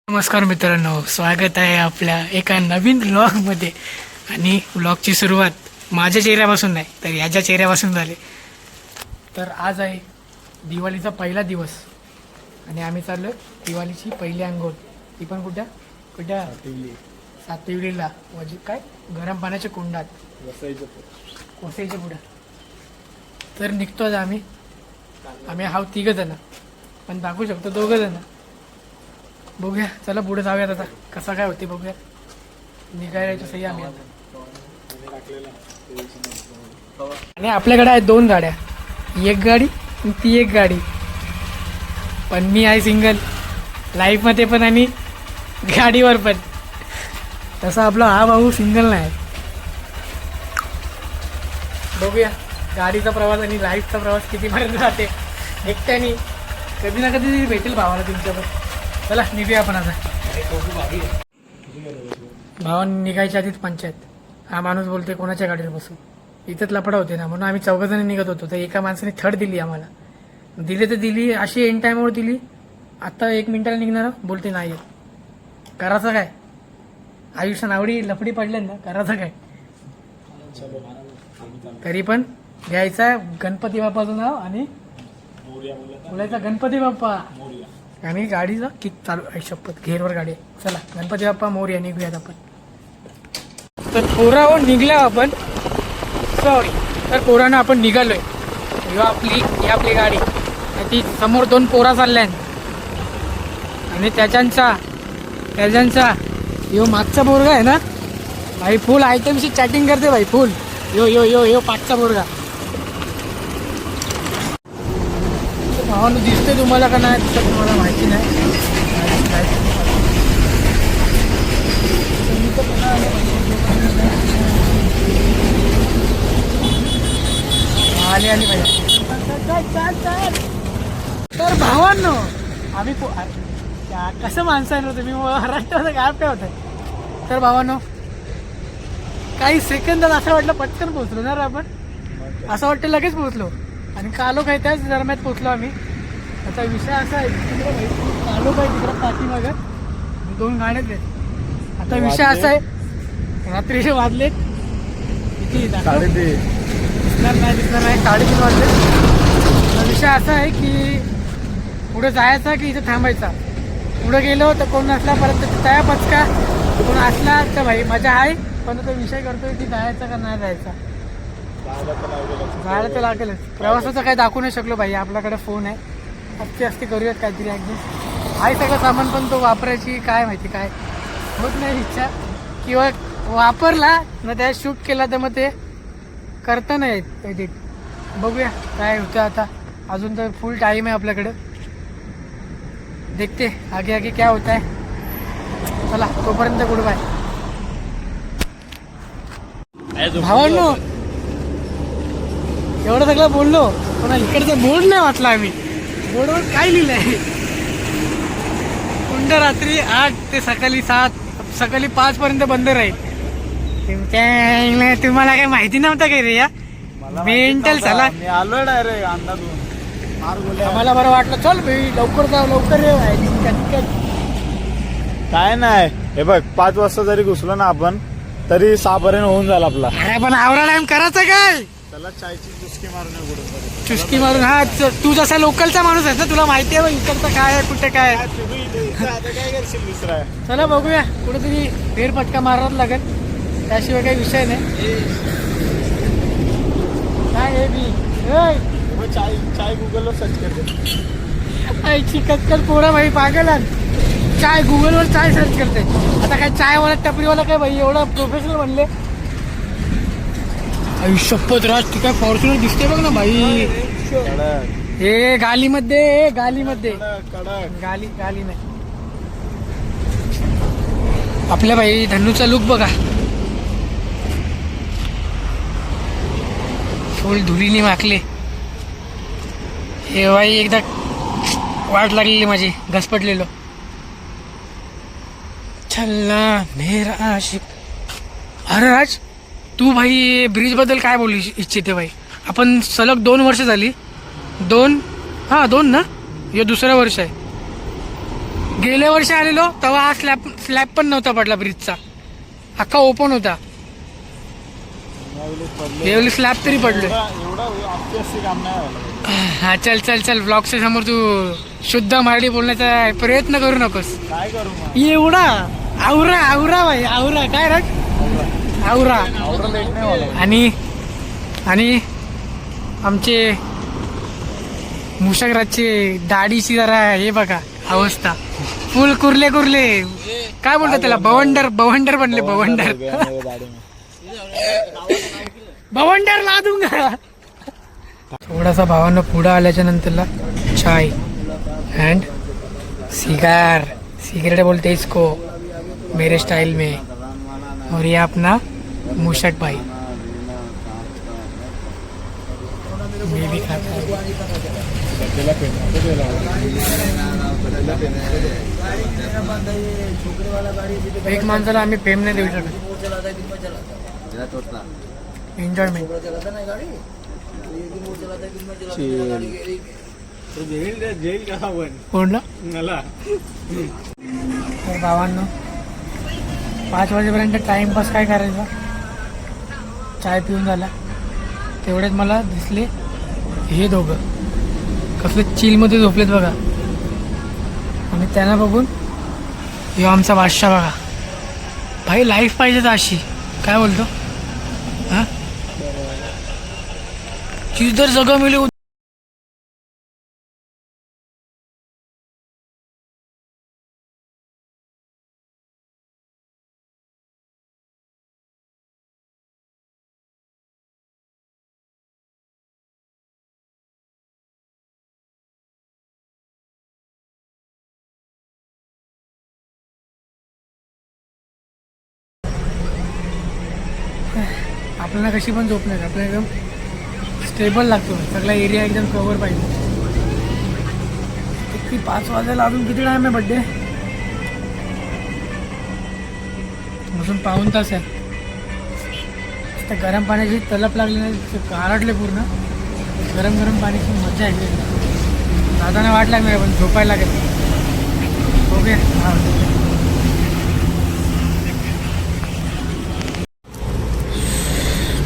नमस्कार मित्रांनो, स्वागत आहे आपल्या एका नवीन व्लॉगमध्ये. आणि व्लॉगची सुरुवात माझ्या चेहऱ्यापासून नाही तर याच्या चेहऱ्यापासून झाली. तर आज आहे दिवाळीचा पहिला दिवस आणि आम्ही चाललो दिवाळीची पहिली अंघोळ. ती पण कुठं सातविलीला, म्हणजे काय गरम पाण्याच्या कुंडात कोसायच्या पुढं. तर निघतो आज आम्ही आहोत 3 जण, पण दाखवू शकतो 2 जण. बघूया, चला पुढे जाऊयात. आता कसा काय होते बघूया. निघायला सही आम्ही आता. आणि आपल्याकडे आहेत 2 गाड्या, एक गाडी आणि ती एक गाडी. पण मी आहे सिंगल लाईफमध्ये पण आणि गाडीवर पण. तसा आपला हा भाऊ सिंगल नाही. बघूया गाडीचा प्रवास आणि लाईफचा प्रवास कितीपर्यंत जाते एकट्याने. कधी ना कधी भेटेल भावाला तुमच्यावर. चला निघूया आपण आता. भावाने निघायच्या आधीच पंचायत. हा माणूस बोलते कोणाच्या गाडीवर बसू. इथंच लफडा होते ना, म्हणून आम्ही 4 जण निघत होतो. तर एका माणसाने थर्ड दिली आम्हाला. दिली तर दिली, अशी एंड टायमावर दिली. आत्ता 1 मिनिटाला निघणार बोलते नाही येत. करायचं काय, आयुष्यात आवडी लफडी पडले ना, करायचं काय. तरी पण घ्यायचा गणपती बाप्पाचं नाव आणि बोलायचा गणपती बाप्पा. आणि गाडीचा किक चालू आहे. शपथ घेरवर गाडी आहे. चला गणपती बाप्पा मोरया, निघूयात आपण. तर पोरावर निघल्या आपण. सॉरी, तर पोरानं आपण निघालोय. ही आपली गाडी. ती समोर 2 पोरा चालल्या आणि त्याच्यांचा यो मागचा पोरगा आहे ना भाई, फुल आयटमशी चॅटिंग करते भाई, फुल. यो पाचचा पोरगा. भावानं दिसते तुम्हाला का नाही दिसत तुम्हाला माहिती नाही. आली पाहिजे. तर भावांनो आम्ही कसं माणसं आहे ना तुम्ही, महाराष्ट्राचं काय होतं. तर भावांनो काही सेकंदात असं वाटलं पटकन पोहोचलो ना आपण. असं वाटतं लगेच पोहोचलो. आणि कालो काय त्याच दरम्यान पोहोचलो आम्ही. आता विषय असा आहे कालो काय तिकडं पाठीमागं 2 गाड्याच आहेत. आता विषय असा आहे, रात्रीचे वाजलेत किती दिसणार नाही 3:30 वाजले. विषय असा आहे की पुढे जायचा की इथं थांबायचा. पुढे गेलो तर कोण नसल्यापर्यंत तया पचका, कोण असला तर भाई मजा आहे. पण तो विषय करतोय की जायचा का नाही जायचा. जायला तर लागेलच. प्रवासाचं काही दाखवू नाही शकलो भाई. आपल्याकडे फोन आहे, असते करूयात काहीतरी ॲडजस्ट. आहे सगळं सामान, पण तो वापरायची काय माहिती काय होत नाही इच्छा. किंवा वापरला ना त्या शूट केला तर मग ते करता नाही येत एडिट. बघूया काय होतं आता. अजून तर फुल टाईम आहे आपल्याकडं. देखते आगे क्या होता है. चला तोपर्यंत गुड बाय. भावांनो एवढं सगळं बोललो, पण इकडचा बोर्ड नाही वाचला आम्ही. बोर्डवर काय लिहिलंय, कुंड रात्री 8 ते सकाळी 7, सकाळी 5 पर्यंत बंद राहील. तुम्हाला काही माहिती नव्हतं काय रे या मेंटल. चला आलो डायरेक्ट अंदाजून. आम्हाला बरं वाटलं, चल भाई लवकर जाऊ लवकर काय नाही. हे बघ 5 वाजता जरी घुसलो ना आपण तरी 6 पर्यंत होऊन जाईल आपला. अरे पण आवरा टाइम करायचं काय. त्याला चायची चुस्की मारून चुस्की मारून. हा तू जसा लोकलचा माणूस आहेस ना, तुला माहिती आहे इकडचं काय आहे कुठे काय आहे. आता काय करशील दुसरा. चला बघूया, कुठेतरी फेरफटका मारावाच लागेल, त्याशिवाय काही विषय नाही. काय हे बी चाय गुगलवर सर्च करते. आईची कचकल पोरा भाई पागल. चाय गुगलवर चाय सर्च करते. आता काय चायवाला टपरीवाला काय भाई एवढा प्रोफेशनल बनले. शपथ राज ती काय फॉर्च्युनर दिसते बघ ना भाई. हे गालीमध्ये गाली नाही. आपल्या भाई धन्नूचा लुक बघा, फुल धुलीने माखले. हे भाई एकदा वाट लागलेली माझी, घसपटलेलो. छल्ला मेरा आशिक. अरे राज तू भाई ब्रिज बद्दल काय बोलू इच्छिते भाई. आपण सलग 2 वर्ष झाली 2 ना, हे 2रं वर्ष आहे. गेल्या वर्षी आलेलो तेव्हा हा स्लॅब पण नव्हता पडला ब्रिजचा, अख्खा ओपन होता. यावेळी स्लॅब तरी पडलोय. काम नाही झालं. हा चल चल चल, ब्लॉगच्या समोर तू शुद्ध मराठी बोलण्याचा प्रयत्न करू नकोस. काय करू मग? एवढा आवरा आवरा भाई आवरा, काय रे आवरा. आवडं लेट नाही मला. आणि आमचे मुशकराजचे दाढीची जरा हे बघा अवस्था, फुल कुर्ले कुर्ले, काय बोलतात त्याला, बवंडर बवंडर बनले, बवंडर बवंडर ला दूंगा. थोडासा भावांना पुढं आल्याच्या नंतरला चाय एंड सिगरेट बोलते इसको मेरे स्टाइल में. और ये अपना मुशक भाई, मैं भी खाता हूँ. एक माणसाला आम्ही फेम नाही देऊ शकत. एन्जॉयमेंट. कोणला तर भावांनो 5 वाजेपर्यंत टाइमपास काय करायचा, चाय पिऊन झाला. तेवढ्यात मला दिसले हे दोघं कसले चिलमध्ये झोपलेत बघा. आणि त्यांना बघून ह्यो आमचा बादशाह बघा. भाई लाईफ पाहिजे तर अशी, काय बोलतो हां, जिधर जगह मिली. आपल्याला कशी पण झोप नाही, आपल्याला एकदम स्टेबल लागतो, सगळा एरिया एकदम कव्हर पाहिजे. किती 5 वाजायला अजून किती टाइम आहे बड्डे, अजून 1.5 तास आहे. त्या गरम पाण्याची तलप लागली नाही, गारटले पूर्ण. गरम गरम पाण्याची मजा आहे. दादाने वाट लागणार पण झोपायला लागेल. ओके हां.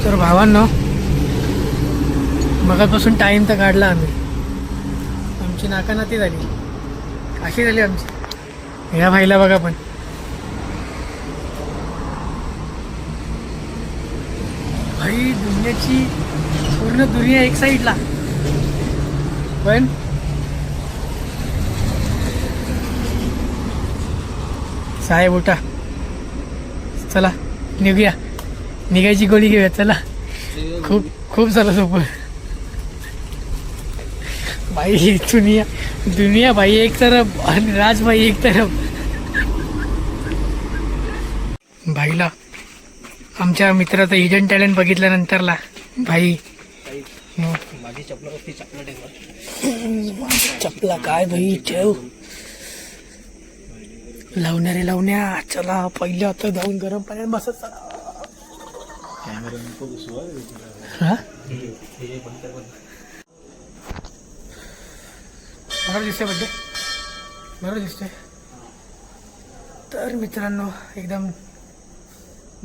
तर भावांनो मगापासून टाईम तर काढला आम्ही, आमची नाकानाती झाली, अशी झाली आमची. ह्या भाईला बघा पण, भाई दुनियाची पूर्ण दुनिया एक साईडला, पण साहेब उठा, चला निघूया, निघायची गोळी घेऊया, चला. खूप खूप झालं सोपं भाई. दुनिया भाई एक तरफ आणि राज भाई एक तरफ. भाईला आमच्या मित्राचं हिडन टॅलेंट बघितल्यानंतरला भाई चपला काय भाई ठेव, लावणारे लावण्या. चला पहिले आता जाऊन गरम पाण्यात बसत. हा बरोबर दिसते बड्डे, बरोबर दिसते. तर मित्रांनो एकदम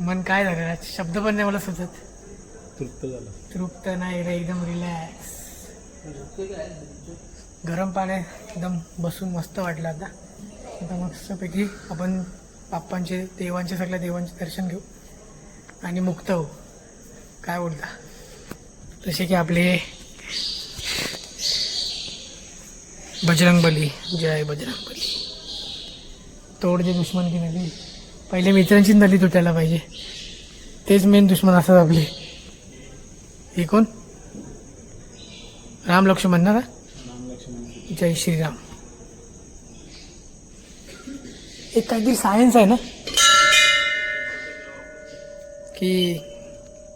मन काय झालं, शब्द पण नाही मला सुचत. तृप्त नाही रे, एकदम रिलॅक्स. गरम पाण्यात एकदम बसून मस्त वाटलं. आता मस्तपैकी आपण बाप्पांचे देवांचे सगळ्या देवांचे दर्शन घेऊ आणि मुक्त होऊ. काय बोलता, जसे की आपले बजरंगबली, जय बजरंगबली. तोड जे दुश्मन की नदी, पहिले मित्रांची नदी तुटायला पाहिजे, तेच मेन दुश्मन असतात आपले. हे कोण, राम लक्ष्मण ना, जय श्रीराम. एक काहीतरी सायन्स आहे ना की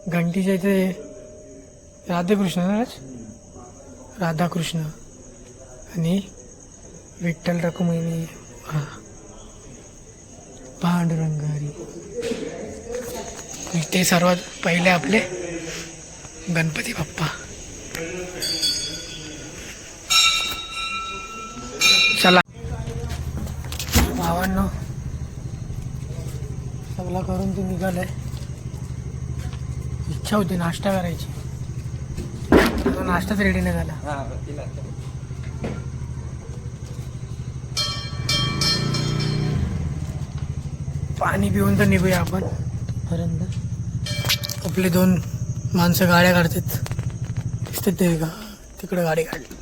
घंटीच्या इथे राधाकृष्ण ना, राधाकृष्ण आणि विठ्ठल रखुमाई, हां पांडुरंग हरी. ते सर्वात पहिले आपले गणपती बाप्पा. चला भावांनो, सगळं करून ते निघालंय. इच्छा होती नाश्ता करायची, तो नाश्ताच रेडी नाही झाला. पाणी पिऊन तर निघूया आपण पर्यंत. आपले 2 माणसं गाड्या काढतात, दिसतात ते का तिकडे गाडी काढली.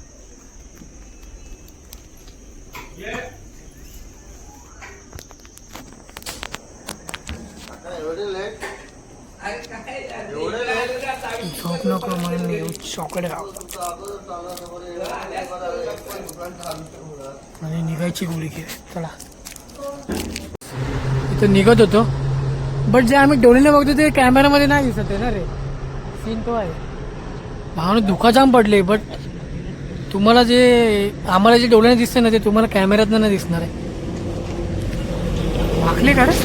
झोप नको म्हणून चॉकलेट खाऊ आणि निघायची गोळी घे. चला, इथं निघत होतो, बट जे आम्ही डोळीने बघतो ते कॅमेरामध्ये नाही दिसत आहे ना रे. सीन तो आहे. भावना धुका जाम पडले, बट तुम्हाला जे आम्हाला जे डोळ्याने दिसते ना ते तुम्हाला कॅमेऱ्यात नाही दिसणार आहे. वाकले का रे?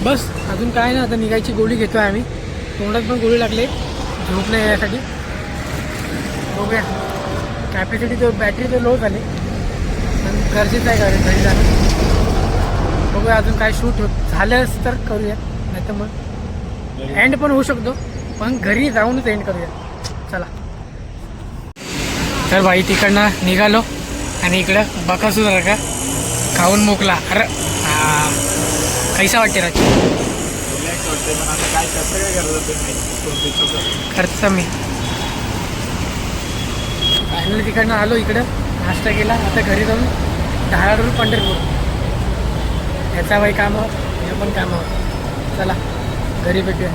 बस अजून काय नाही, आता निघायची गोळी घेतोय आम्ही. तोंडात पण गोळी लागली, झोप नाही यासाठी. बघूया, कॅपॅसिटी तर बॅटरी तर लो झाली, पण गरजेचं आहे का घरी जाणं. बघूया अजून काय शूट झालंच तर करूया, नाही तर मग एंड पण होऊ शकतो, पण घरी जाऊनच एंड करूया. चला तर भाई, तिकडनं निघालो आणि इकडं बकासूर का खाऊन मोकला. अरे कैसा वाटते राज? खर्च मी फायनली तिकडनं आलो, इकडं नाश्ता केला. आता घरी जाऊन धाराडूर पंढरपूर याचा बाई कामावर, हे पण कामावर. चला घरी भेटूया.